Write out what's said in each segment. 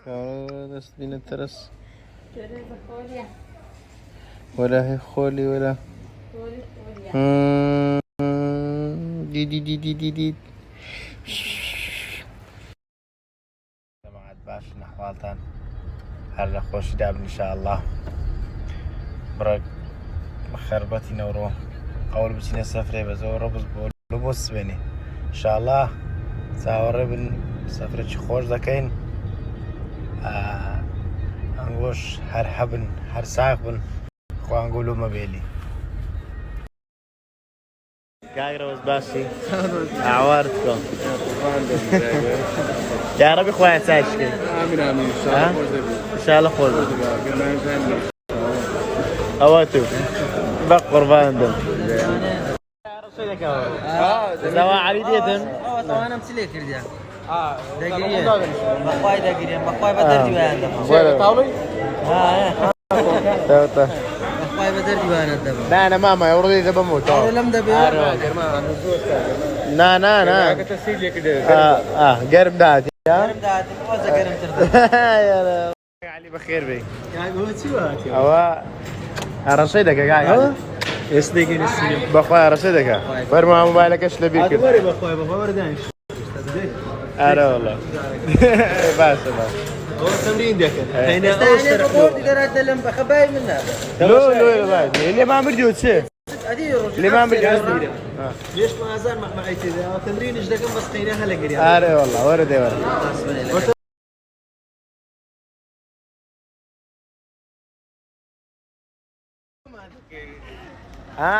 دست بینه ترس Teresa Folha. ولا هي خولي ولا Folha. دي دي دي دي دي دي جماعة باش نحوالتان هلا خوش دابن إن شاء الله برك مخربتي نورو قول بسينا سفري بزورو بس بيني إن شاء الله ساوري بن سفرة خوش دكين انگوش هر حبن هر ساق بن خو انگولو مبيلي قايرة باسي عوارتكم يا ربي خويا تاشكي امين امين ان شاء الله خوش اواتو بق قربان دم زوا علي ديتن طبعا انا مسلي كرديا دقيقة بقاي دقيقة بقاي بدر جوان وين طاولي توتا بقاي بدر جوان الدم لا انا ماما يا ولدي اذا بموت لم دبي لا لا لا قرب داتي قرب دات وزا قرب ترد يا علي بخير بي يا هو شو هو رصيدك يا قاعد يصدقني السلم بخويا رصيدك فرما موبايلك ايش لبيك ادوري بخوي وردانش انا والله بس هو التمرين ده هنا اوش بقول تقدر ادلم بخباي منها لو بعد اللي ما مرجوت سي اللي ما مرجوت ليش ما زال معي كذا تمرين ايش دقم بس قيناها لقريا اري والله ورد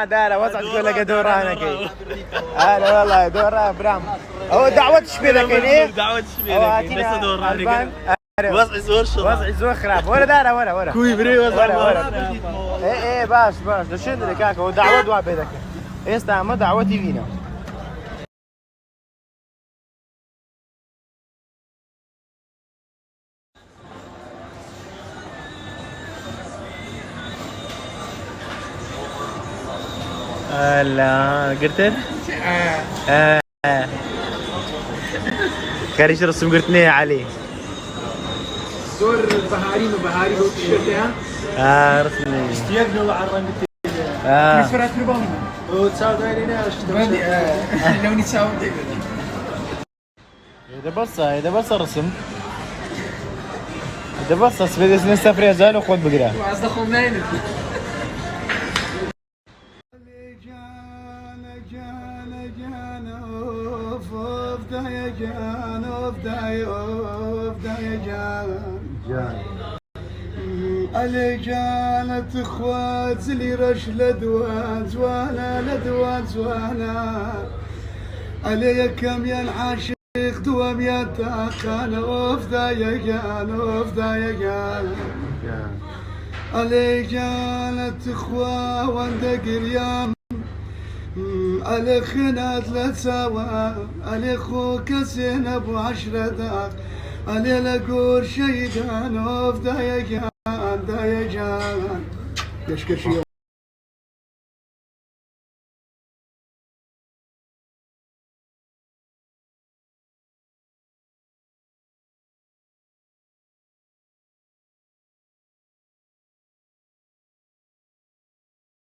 دار وضع تقول لك دورة هنا كي هلا والله دورة برام هو دعوة شبيلة كيني دعوة شبيلة بس دور وضع زور شو وضع زور خراب ولا دار ولا كوي بري ولا ايه باش لو شنو اللي كاكا ودعوة دوا بيدك استعمل دعوتي فينا لا قلت كاريش رسم قلتني يا علي زور بهاري وبهاري وتيشيرتها رسمي يقنوا على الرنج فرات ربهم وتصاوب علينا لو نتساوي إذا بس رسم إذا بس بدي نسافر يا زال وخذ بقرا واصدقهم ناين علي جانت اخوات زلي رش لدوان زوانا لدوان زوانا علي كم ينعاشق دوام يتاخان اوفدا يجان اوفدا يجان علي جانت اخوة واندا قريام علي خنات لا تساوى علي خوك سين ابو 10 داق علي لقور شيدان اوفدا يجان دا يجان يشكر شيء